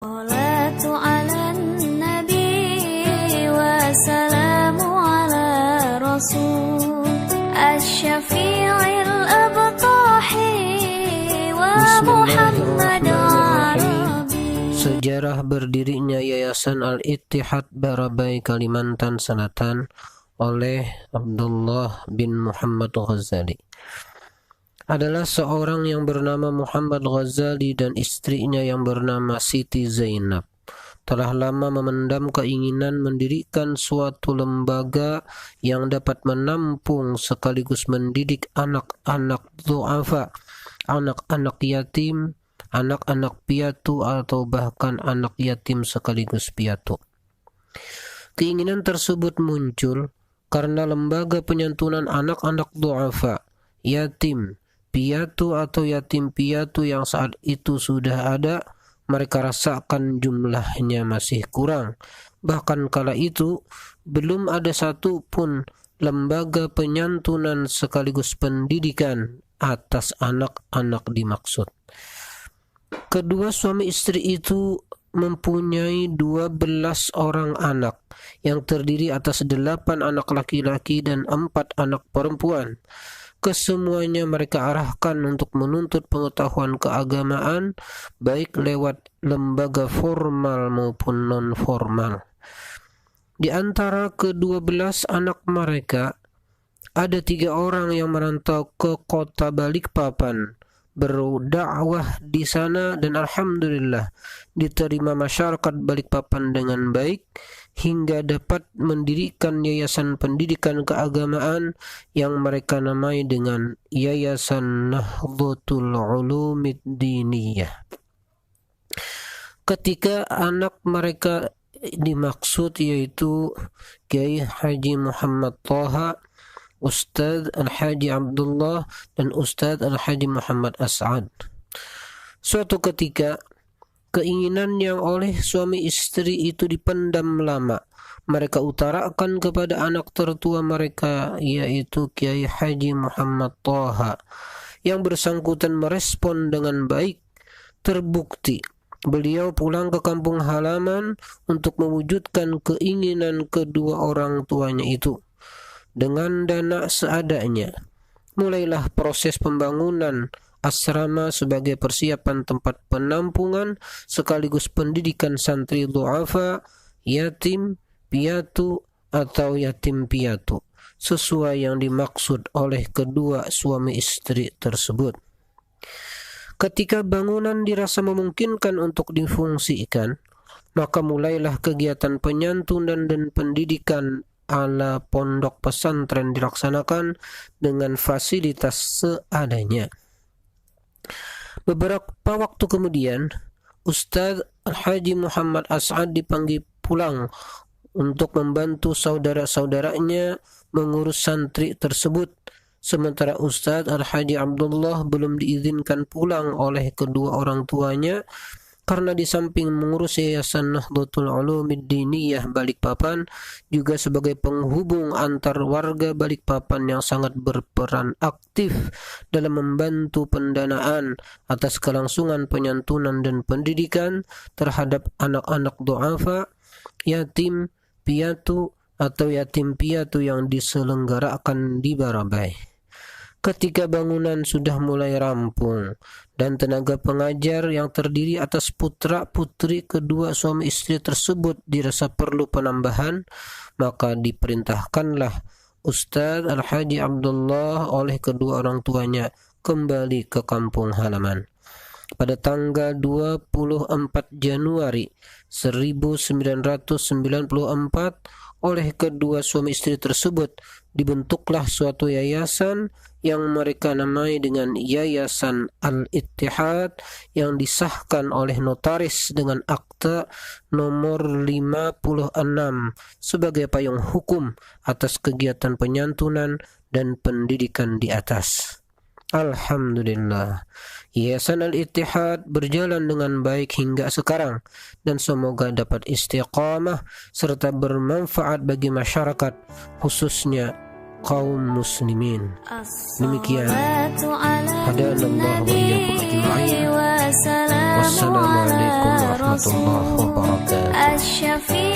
Salatu ala nabi wa salamu ala rasul asy-syafi'il abtahi wa Muhammad Arabi. Sejarah berdirinya Yayasan Al-Ittihad Barabai Kalimantan Selatan oleh Abdullah bin Muhammad Ghazali adalah seorang yang bernama Muhammad Ghazali dan istrinya yang bernama Siti Zainab telah lama memendam keinginan mendirikan suatu lembaga yang dapat menampung sekaligus mendidik anak-anak du'afa, anak-anak yatim, anak-anak piatu atau bahkan anak yatim sekaligus piatu. Keinginan tersebut muncul karena lembaga penyantunan anak-anak du'afa, yatim, piatu atau yatim piatu yang saat itu sudah ada, mereka rasakan jumlahnya masih kurang. Bahkan kala itu belum ada satu pun lembaga penyantunan sekaligus pendidikan atas anak-anak dimaksud. Kedua suami istri itu mempunyai 12 orang anak yang terdiri atas 8 anak laki-laki dan 4 anak perempuan. Kesemuanya mereka arahkan untuk menuntut pengetahuan keagamaan baik lewat lembaga formal maupun non-formal. Di antara ke-12 anak mereka ada 3 orang yang merantau ke kota Balikpapan, berdakwah di sana dan alhamdulillah diterima masyarakat Balikpapan dengan baik hingga dapat mendirikan yayasan pendidikan keagamaan yang mereka namai dengan Yayasan Nahdlatul Ulumid Diniyah. Ketika anak mereka dimaksud yaitu Kiai Haji Muhammad Thaha, Ustadz Al-Haji Abdullah dan Ustadz Al-Haji Muhammad As'ad. Suatu ketika keinginan yang oleh suami istri itu dipendam lama, mereka utarakan kepada anak tertua mereka yaitu Kiai Haji Muhammad Thaha. Yang bersangkutan merespon dengan baik. Terbukti beliau pulang ke kampung halaman untuk mewujudkan keinginan kedua orang tuanya itu. Dengan dana seadanya, mulailah proses pembangunan asrama sebagai persiapan tempat penampungan sekaligus pendidikan santri du'afa, yatim, piatu atau yatim piatu sesuai yang dimaksud oleh kedua suami istri tersebut. Ketika bangunan dirasa memungkinkan untuk difungsikan, maka mulailah kegiatan penyantunan dan pendidikan ala pondok pesantren dilaksanakan dengan fasilitas seadanya. Beberapa waktu kemudian, Ustadz Al-Haji Muhammad As'ad dipanggil pulang untuk membantu saudara-saudaranya mengurus santri tersebut. Sementara Ustadz Al-Haji Abdullah belum diizinkan pulang oleh kedua orang tuanya karena di samping mengurus Yayasan Nahdlatul Ulumid Diniyah Balikpapan, juga sebagai penghubung antar warga Balikpapan yang sangat berperan aktif dalam membantu pendanaan atas kelangsungan penyantunan dan pendidikan terhadap anak-anak du'afa, yatim, piatu atau yatim piatu yang diselenggarakan di Barabai. Ketika bangunan sudah mulai rampung dan tenaga pengajar yang terdiri atas putra-putri kedua suami istri tersebut dirasa perlu penambahan, maka diperintahkanlah Ustadz Al-Haji Abdullah oleh kedua orang tuanya kembali ke kampung halaman. Pada tanggal 24 Januari 1994, oleh kedua suami istri tersebut dibentuklah suatu yayasan yang mereka namai dengan Yayasan Al-Ittihad yang disahkan oleh notaris dengan akta nomor 56 sebagai payung hukum atas kegiatan penyantunan dan pendidikan di atas. Alhamdulillah, Yayasan Al-Ittihad berjalan dengan baik hingga sekarang dan semoga dapat istiqamah serta bermanfaat bagi masyarakat, khususnya kaum muslimin. Demikian, hadanallahu wa iyyakum ajma'in. Wassalamualaikum warahmatullahi warahmatullahi wabarakatuh. الشفيع